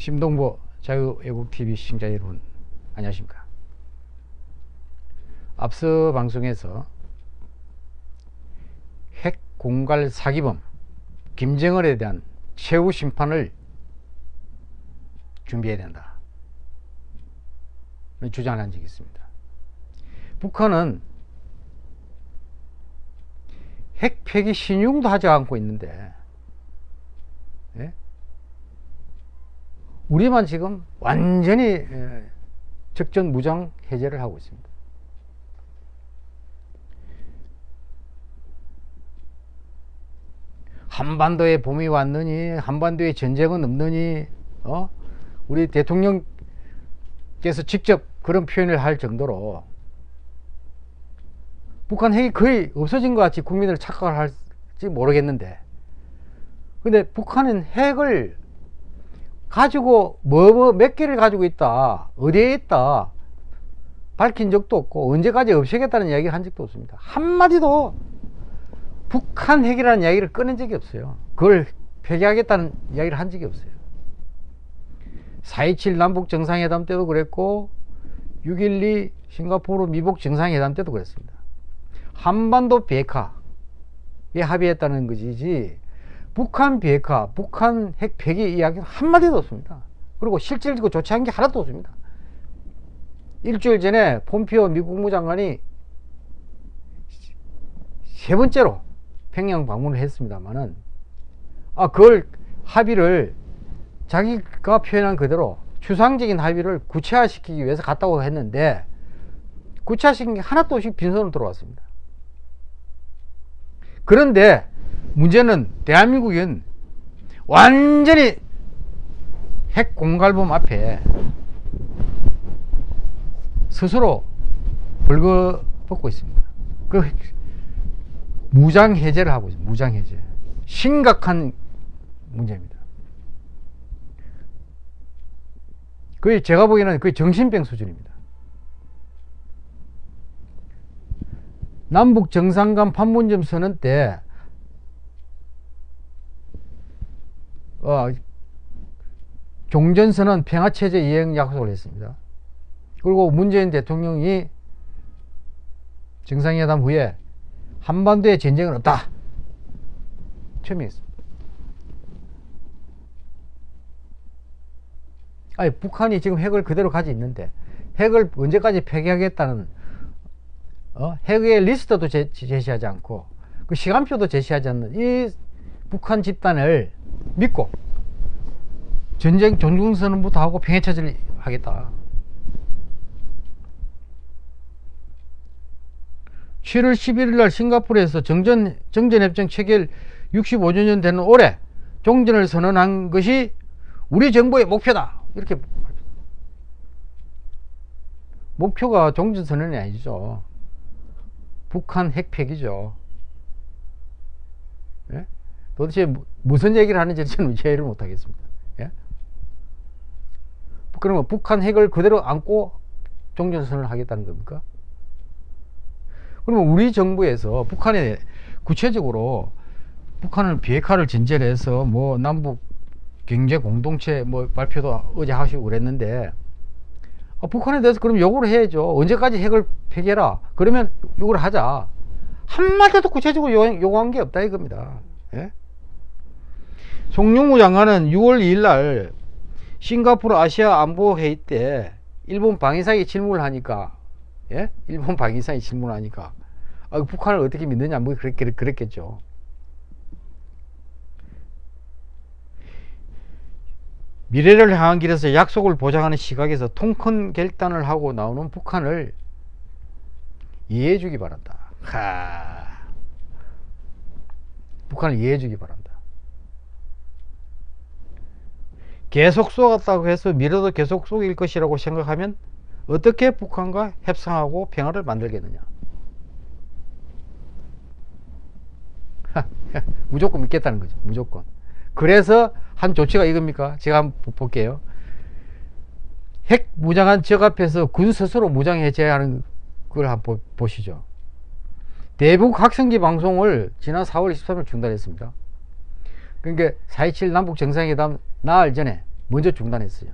심동보 자유애국TV 시청자 여러분, 안녕하십니까. 앞서 방송에서 핵 공갈 사기범 김정은에 대한 최후 심판을 준비해야 된다 주장을 한 적이 있습니다. 북한은 핵 폐기 신용도 하지 않고 있는데, 예? 우리만 지금 완전히 적전 무장 해제를 하고 있습니다. 한반도에 봄이 왔느니, 한반도에 전쟁은 없느니, 우리 대통령께서 직접 그런 표현을 할 정도로 북한 핵이 거의 없어진 것 같이 국민들 착각을 할지 모르겠는데, 근데 북한은 핵을 가지고 몇 개를 가지고 있다, 어디에 있다 밝힌 적도 없고, 언제까지 없애겠다는 이야기를 한 적도 없습니다. 한마디도 북한 핵이라는 이야기를 꺼낸 적이 없어요. 그걸 폐기하겠다는 이야기를 한 적이 없어요. 4.27 남북 정상회담 때도 그랬고, 6.12 싱가포르 미북 정상회담 때도 그랬습니다. 한반도 비핵화에 합의했다는 것이지, 북한 비핵화, 북한 핵 폐기 이야기는 한마디도 없습니다. 그리고 실질적으로 조치한 게 하나도 없습니다. 일주일 전에 폼피오 미국 국무장관이 세 번째로 평양 방문을 했습니다만은, 그걸 합의를 자기가 표현한 그대로 추상적인 합의를 구체화시키기 위해서 갔다고 했는데, 구체화시킨 게 하나도 없이 빈손으로 들어왔습니다. 그런데 문제는 대한민국은 완전히 핵 공갈범 앞에 스스로 벌거벗고 있습니다. 그 무장 해제를 하고 있습니다. 무장 해제. 심각한 문제입니다. 그게 제가 보기에는 거의 정신병 수준입니다. 남북 정상간 판문점 선언 때 종전선언 평화체제 이행 약속을 했습니다. 그리고 문재인 대통령이 정상회담 후에 한반도에 전쟁은 없다 처음이었습니다. 북한이 지금 핵을 그대로 가지고 있는데, 핵을 언제까지 폐기하겠다는 핵의 리스트도 제시하지 않고, 그 시간표도 제시하지 않는 이 북한 집단을 믿고 전쟁 종중선언부터 하고 평화체제를 하겠다. 7월 11일 날 싱가포르에서 정전협정 체결 65주년 되는 올해 종전을 선언한 것이 우리 정부의 목표다, 이렇게. 목표가 종전선언이 아니죠. 북한 핵 폐기죠. 예? 도대체 무슨 얘기를 하는지 저는 이해를 못하겠습니다. 예? 그러면 북한 핵을 그대로 안고 종전선언을 하겠다는 겁니까? 그러면 우리 정부에서 북한에 구체적으로 북한을 비핵화를 전제로 해서 남북 경제 공동체 발표도 어제 하시고 그랬는데, 북한에 대해서 그럼 요구를 해야죠. 언제까지 핵을 폐기해라, 그러면 요구를 하자. 한마디도 구체적으로 요구한 게 없다 이겁니다. 예? 송영무 장관은 6월 2일 날 싱가포르 아시아 안보 회의 때 일본 방위상이 질문을 하니까, 예? 일본 방위상이 질문을 하니까 북한을 어떻게 믿느냐 그랬겠죠. 미래를 향한 길에서 약속을 보장하는 시각에서 통큰 결단을 하고 나오는 북한을 이해해 주기 바란다. 북한을 이해해 주기 바란다. 계속 쏘았다고 해서 미래도 계속 쏘일 것이라고 생각하면 어떻게 북한과 협상하고 평화를 만들겠느냐. 무조건 믿겠다는 거죠. 무조건. 그래서 한 조치가 이겁니까? 제가 한번 볼게요. 핵 무장한 적 앞에서 군 스스로 무장 해제하는 걸 한번 보시죠. 대북 학생지 방송을 지난 4월 23일 중단했습니다. 그러니까 4.27 남북 정상회담 나흘 전에 먼저 중단했어요.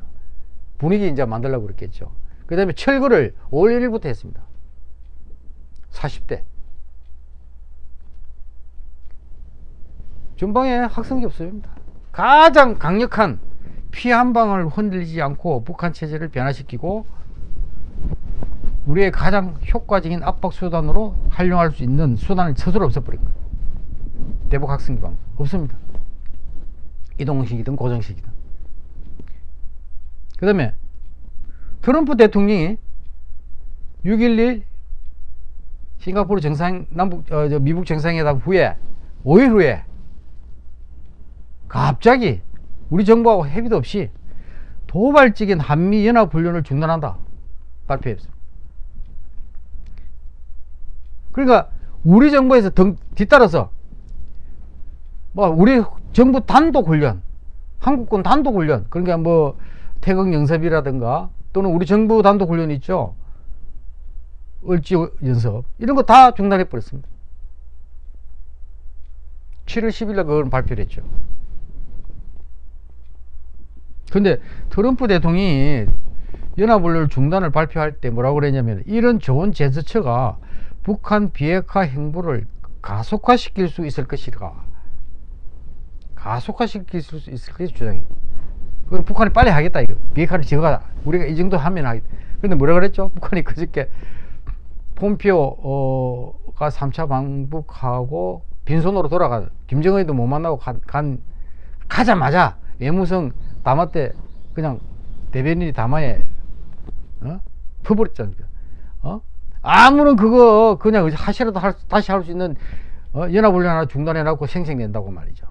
분위기 이제 만들려고 그랬겠죠. 그 다음에 철거를 5월 1일부터 했습니다. 40대. 전방에 학생이 없습니다. 가장 강력한 피 한 방울 흔들리지 않고 북한 체제를 변화시키고 우리의 가장 효과적인 압박 수단으로 활용할 수 있는 수단을 스스로 없애버린 거예요. 대북 학생기 방송 없습니다. 이동식이든 고정식이든. 그 다음에 트럼프 대통령이 6.11 싱가포르 미국 정상회담 후에 5일 후에 갑자기 우리 정부하고 협의도 없이 도발적인 한미연합훈련을 중단한다 발표했습니다. 그러니까 우리 정부에서 뒤따라서 뭐 우리 정부 단독훈련, 한국군 단독훈련, 그러니까 뭐 태극연습이라든가 또는 우리 정부 단독훈련 있죠, 을지연습, 이런 거 다 중단해 버렸습니다. 7월 10일날 그걸 발표를 했죠. 근데 트럼프 대통령이 연합훈련 중단을 발표할 때 뭐라고 그랬냐면, 이런 좋은 제스처가 북한 비핵화 행보를 가속화시킬 수 있을 것이라, 가속화시킬 수 있을 것이 주장이. 그럼 북한이 빨리 하겠다 이거. 비핵화를 지어가 우리가 이 정도 하면 하겠다. 근데 뭐라 그랬죠? 북한이 그저께 폼피오가 3차 방북하고 빈손으로 돌아가, 김정은이도 못 만나고 가자마자 외무성 담화 때 그냥 대변인이 담화에 퍼버렸잖아요. 아무런 그거 그냥 하시라도 다시 할 수 있는 연합훈련 하나 중단해 놨고 생생낸다고 말이죠.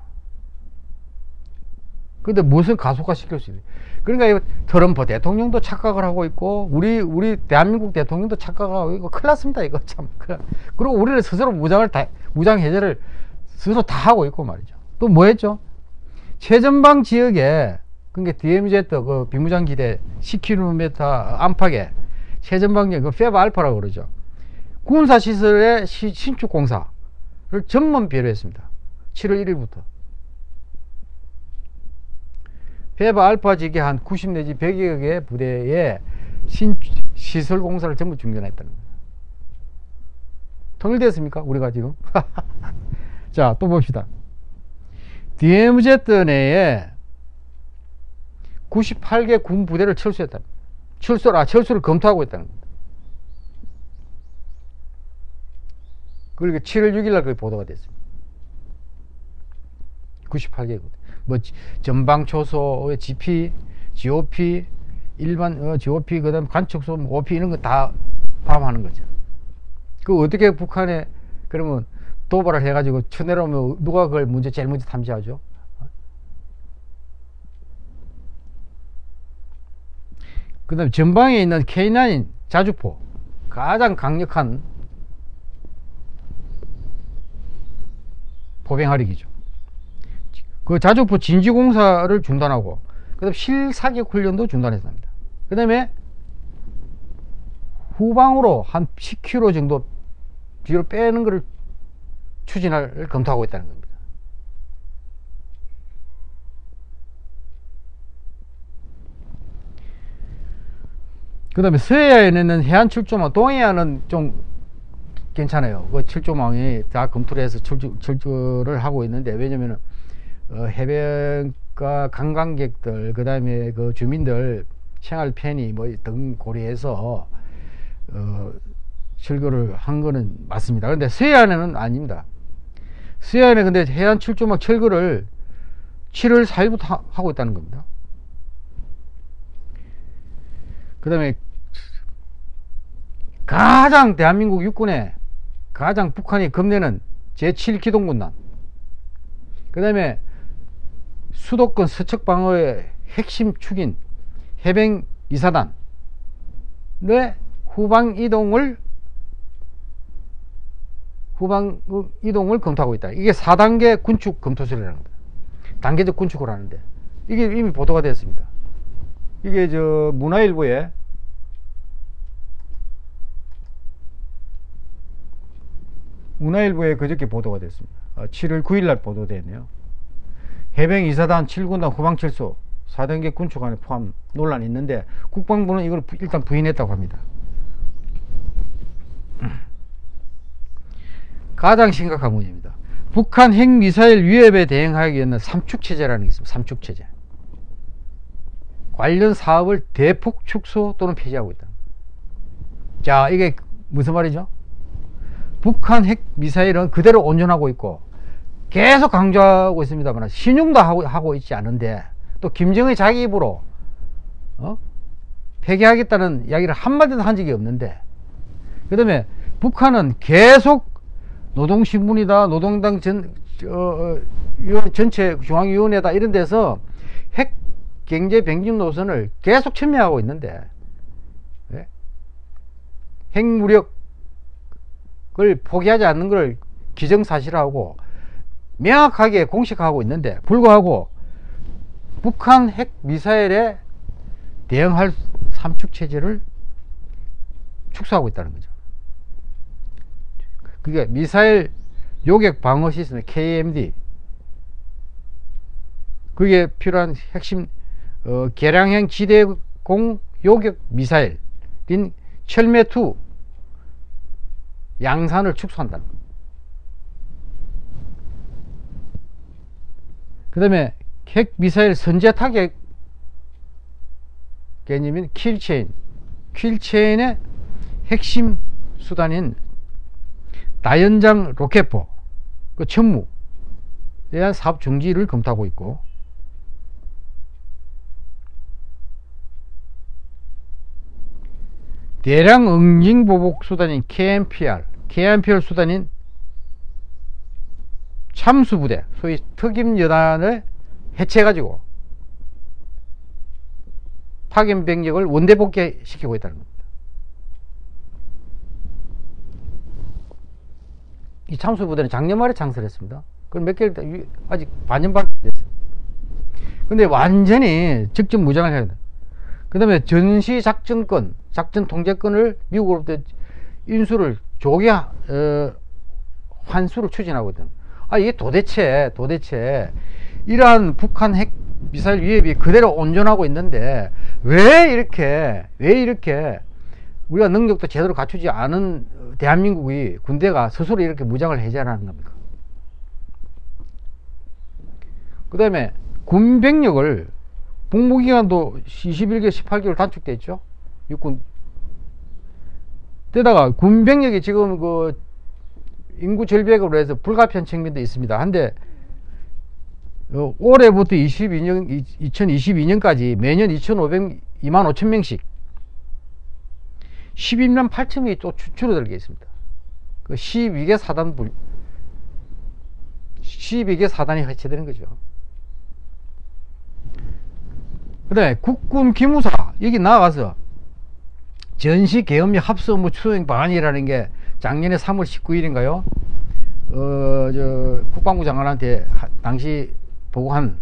근데 무슨 가속화 시킬 수 있는. 그러니까 트럼프 대통령도 착각을 하고 있고 우리 대한민국 대통령도 착각을 하고 있고, 큰일 났습니다 이거 참. 그리고 우리는 스스로 무장 해제를 스스로 다 하고 있고 말이죠. 또 뭐 했죠? 최전방 지역에, 그러니까 DMZ 그 비무장 기대 10km 안팎에 최전방 지역, 그 페바 알파라고 그러죠. 군사 시설의 신축 공사를 전면 배려했습니다. 7월 1일부터. 페바 알파 지역에 한 90 내지 100여 개의 부대에 시설 공사를 전부 중단했다는 거예요. 통일됐습니까? 우리가 지금. 자, 또 봅시다. DMZ 내에 98개 군 부대를 철수했다. 철수를 검토하고 있다는 겁니다. 그리고 7월 6일 날 그게 보도가 됐습니다. 98개 부대. 뭐 전방초소의 GP, GOP, 일반 GOP, 그다음 관측소, OP 이런 거 다 포함하는 거죠. 그 어떻게 북한에 그러면 도발을 해가지고 쳐내려오면 누가 그걸 제일 먼저 탐지하죠? 그 다음에 전방에 있는 K9 자주포, 가장 강력한 포병화력이죠. 그 자주포 진지공사를 중단하고, 그 다음에 실사격 훈련도 중단했습니다. 그 다음에 후방으로 한 10km 정도 뒤로 빼는 것을 추진을 검토하고 있다는 겁니다. 그 다음에 서해안에는 해안 출조망, 동해안은 좀 괜찮아요. 그 출조망이 다 검토를 해서 출조를 하고 있는데, 왜냐면은 해변가 관광객들, 그 다음에 그 주민들 생활 편의 뭐 등 고려해서 철거를 한 거는 맞습니다. 그런데 서해안에는 아닙니다. 서해안에 근데 해안 출조망 철거를 7월 4일부터 하고 있다는 겁니다. 그 다음에 가장 대한민국 육군에 가장 북한이 겁내는 제7기동군단, 그 다음에 수도권 서측 방어의 핵심 축인 해병 2사단의 후방 이동을 검토하고 있다. 이게 4단계 군축 검토설이라는 겁니다. 단계적 군축을 하는데, 이게 이미 보도가 되었습니다. 이게 문화일보에 그저께 보도가 됐습니다. 7월 9일 날 보도되었네요. 해병 2사단 7군단 후방 철수 4단계 군축 안에 포함 논란이 있는데 국방부는 이걸 일단 부인했다고 합니다. 가장 심각한 문제입니다. 북한 핵미사일 위협에 대응하기 위한 삼축체제라는 게 있습니다. 삼축체제. 관련 사업을 대폭 축소 또는 폐지하고 있다. 자, 이게 무슨 말이죠? 북한 핵미사일은 그대로 온전하고 있고 계속 강조하고 있습니다만 신용도 하고 있지 않은데 또 김정은이 자기 입으로 폐기하겠다는 이야기를 한마디도 한 적이 없는데, 그 다음에 북한은 계속 노동신문이다, 노동당 전체 중앙위원회다 이런 데서 핵 경제 병진 노선을 계속 첨예하고 있는데, 네? 핵무력을 포기하지 않는 걸 기정사실화하고 명확하게 공식화하고 있는데 불구하고 북한 핵 미사일에 대응할 삼축체제를 축소하고 있다는 거죠. 그게 미사일 요격 방어 시스템 KMD, 그게 필요한 핵심 개량형 지대공 요격 미사일인 철매2 양산을 축소한다는 거예요. 그 다음에 핵 미사일 선제 타격 개념인 킬체인의 핵심 수단인 다연장 로켓포, 그 천무에 대한 사업 중지를 검토하고 있고, 대량 응징 보복 수단인 KMPR 수단인 참수부대, 소위 특임여단을 해체해가지고 파견 병력을 원대 복귀시키고 있다는 겁니다. 이 참수부대는 작년 말에 창설했습니다. 그럼 몇 개월, 아직 반년밖에 안 됐어요. 근데 완전히 직접 무장을 해야 돼. 그 다음에 전시 작전권, 작전 통제권을 미국으로부터 인수를 조기 환수를 추진하고 있다. 이게 도대체 이러한 북한 핵 미사일 위협이 그대로 온전하고 있는데 왜 이렇게 우리가 능력도 제대로 갖추지 않은 대한민국이 군대가 스스로 이렇게 무장을 해제하는 겁니까? 그 다음에 군병력을 복무기간도 21개월 18개월 단축돼 있죠. 육군 게다가 군병력이 지금 그 인구 절벽으로 해서 불가피한 측면도 있습니다. 한데 올해부터 2022년까지 매년 25,000명씩 11만 8천명이 또 줄어들게 있습니다. 그 12개 사단이 해체되는 거죠. 그 다음에 국군 기무사 여기 나가서 전시 계엄 및 합수 업무 수행 방안이라는 게 작년에 3월 19일인가요? 국방부 장관한테 당시 보고한,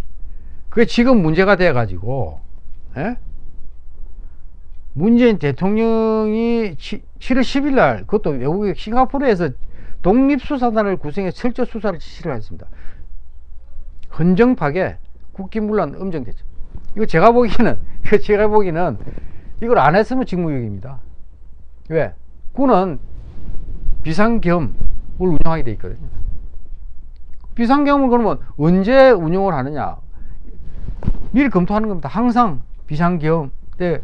그게 지금 문제가 돼 가지고 문재인 대통령이 7월 10일 날 그것도 외국의 싱가포르에서 독립수사단을 구성해 철저 수사를 지시를 했습니다. 헌정 파괴, 국기문란 엄정됐죠. 이거 제가 보기에는 이걸 안 했으면 직무유기입니다. 왜? 군은 비상계엄을 운영하게 돼 있거든요. 비상계엄을 그러면 언제 운영을 하느냐? 미리 검토하는 겁니다. 항상 비상계엄 때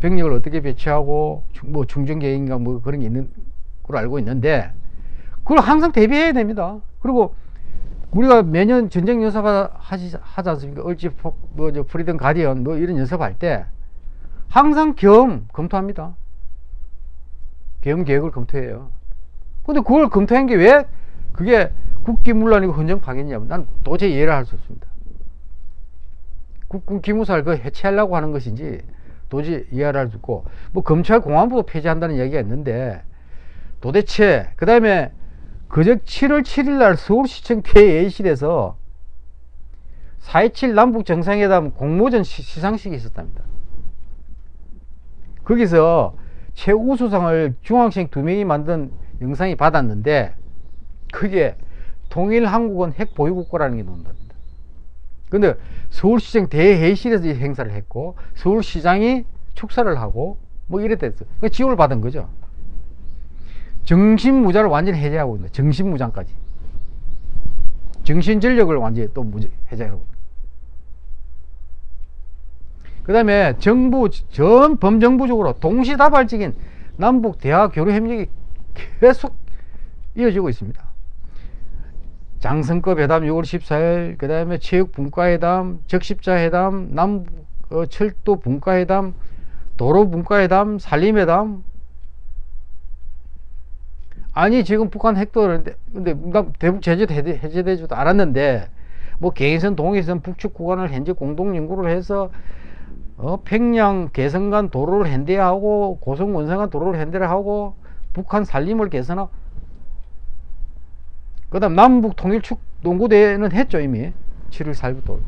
병력을 어떻게 배치하고 뭐 충전계획인가 뭐 그런 게 있는 걸로 알고 있는데 그걸 항상 대비해야 됩니다. 그리고 우리가 매년 전쟁 연습 하지 않습니까? 얼지폭, 프리덤 가디언 이런 연습할 때 항상 계엄 검토합니다. 계엄 계획을 검토해요. 근데 그걸 검토한 게 왜 그게 국기문란이고 헌정 파괴냐면 난 도저히 이해를 할 수 없습니다. 국군 기무사를 그 해체하려고 하는 것인지 도저히 이해를 할 수 없고, 뭐 검찰 공안부도 폐지한다는 얘기가 있는데 도대체 그 다음에 그저 7월 7일 날 서울시청 회의실에서 4.27 남북 정상회담 공모전 시상식이 있었답니다. 거기서 최우수상을 중학생 2명이 만든 영상이 받았는데 그게 통일한국은 핵보유국가라는 게 나온답니다. 근데 서울시장 대회의실에서 이 행사를 했고 서울시장이 축사를 하고 뭐 이랬댔어. 그 지원을 받은 거죠. 정신무자를 완전히 해제하고 있는, 정신무장까지. 정신전력을 완전히 또 해제하고. 그 다음에 정부, 전 범정부적으로 동시다발적인 남북 대화 교류 협력이 계속 이어지고 있습니다. 장성급 회담 6월 14일, 그 다음에 체육분과회담, 적십자회담, 남북 철도 분과회담, 도로 분과회담, 산림회담. 아니 지금 북한 핵도 근데 대북 제재도 해제되지도 않았는데 뭐 개인선 동해선 북측 구간을 현재 공동 연구를 해서 평양 개성간 도로를 현대화하고 고성 원성간 도로를 현대를 하고 북한 산림을 개선하고 그 다음 남북 통일축 농구대회는 했죠. 이미 7월 4일부터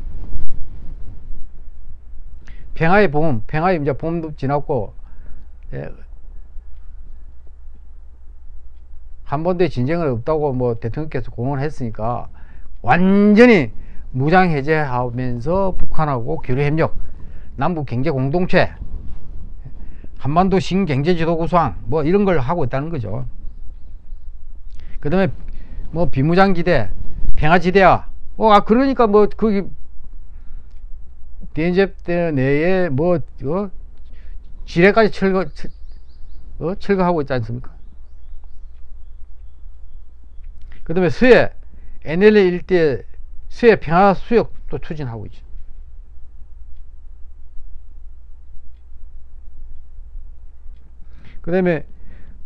평화의 봄, 평화의 이제 봄도 지났고, 예, 한반도에 진정은 없다고 뭐 대통령께서 공언했으니까 완전히 무장 해제하면서 북한하고 교류 협력, 남북 경제 공동체, 한반도 신경제 지도 구상 뭐 이런 걸 하고 있다는 거죠. 그 다음에 뭐 비무장지대, 평화지대야. 그러니까 뭐 거기 대인접대 내에 뭐 지뢰까지 철거하고 있지 않습니까? 그 다음에 서해 NLL 일대 서해 평화 수역도 추진하고 있죠. 그 다음에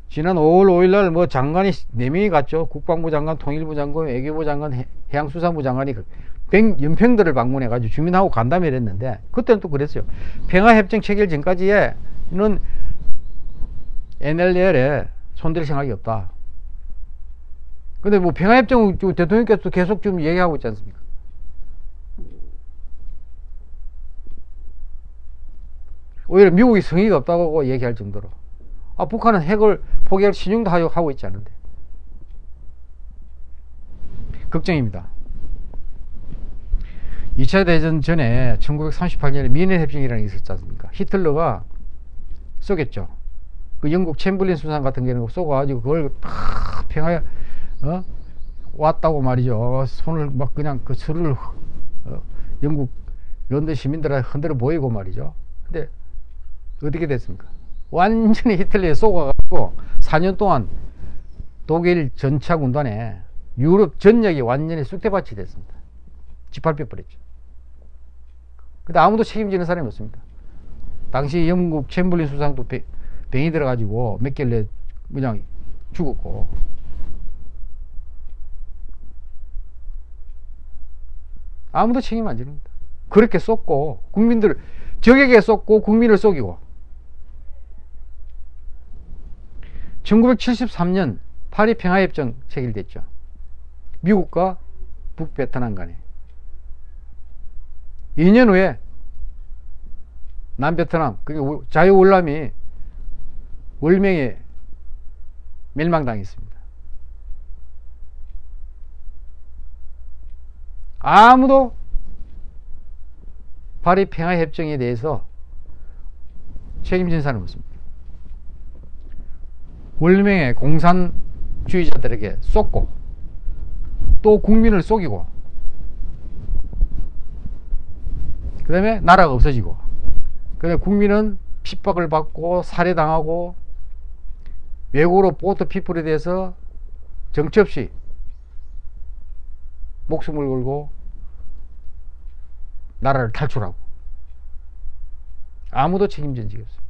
지난 5월 5일날 뭐 장관이 4명이 갔죠. 국방부 장관, 통일부 장관, 외교부 장관, 해양수산부 장관이 연평도를 방문해가지고 주민하고 간담회를 했는데 그때는 또 그랬어요. 평화협정 체결 전까지는 NLL에 손댈 생각이 없다. 근데 뭐 평화협정 대통령께서 계속 좀 얘기하고 있지 않습니까? 오히려 미국이 성의가 없다고 얘기할 정도로. 북한은 핵을 포기할 신용도 하고 있지 않은데. 걱정입니다. 2차 대전 전에 1938년에 미넨협정이라는 게 있었지 않습니까? 히틀러가 쏘겠죠. 그 영국 챔블린 수상 같은 경우는 쏘가지고 그걸 다 평화에 왔다고 말이죠. 손을 막 그냥 그 술을 영국 런던 시민들한테 흔들어 보이고 말이죠. 근데 어떻게 됐습니까? 완전히 히틀러에 쏘가지고 4년 동안 독일 전차 군단에 유럽 전역이 완전히 쑥대밭이 됐습니다. 짓밟혀 버렸죠. 근데 아무도 책임지는 사람이 없습니다. 당시 영국 챔블린 수상도 병이 들어가지고 몇 개월 내에 그냥 죽었고. 아무도 책임 안 집니다. 그렇게 쏟고 국민들 적에게 쏟고 국민을 속이고. 1973년 파리 평화협정 체결됐죠. 미국과 북베트남 간에. 2년 후에 남베트남, 그게 자유월남이 월명에 멸망당했습니다. 아무도 파리 평화협정에 대해서 책임진 사람은 없습니다. 월명의 공산주의자들에게 쏟고 또 국민을 속이고 그 다음에 나라가 없어지고 그 다음에 국민은 핍박을 받고 살해당하고 외국으로 보트 피플에 대해서 정처 없이 목숨을 걸고 나라를 탈출하고 아무도 책임진 적이 없습니다.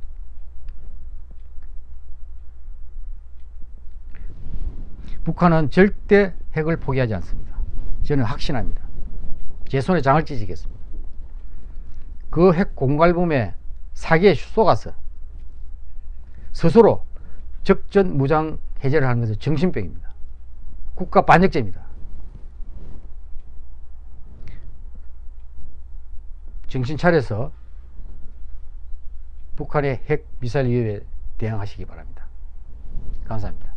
북한은 절대 핵을 포기하지 않습니다. 저는 확신합니다. 제 손에 장을 찢겠습니다. 그 핵 공갈범에 사기에 쏘가서 스스로 적전 무장 해제를 하는 것은 정신병입니다. 국가 반역죄입니다. 정신 차려서 북한의 핵 미사일 위협에 대응하시기 바랍니다. 감사합니다.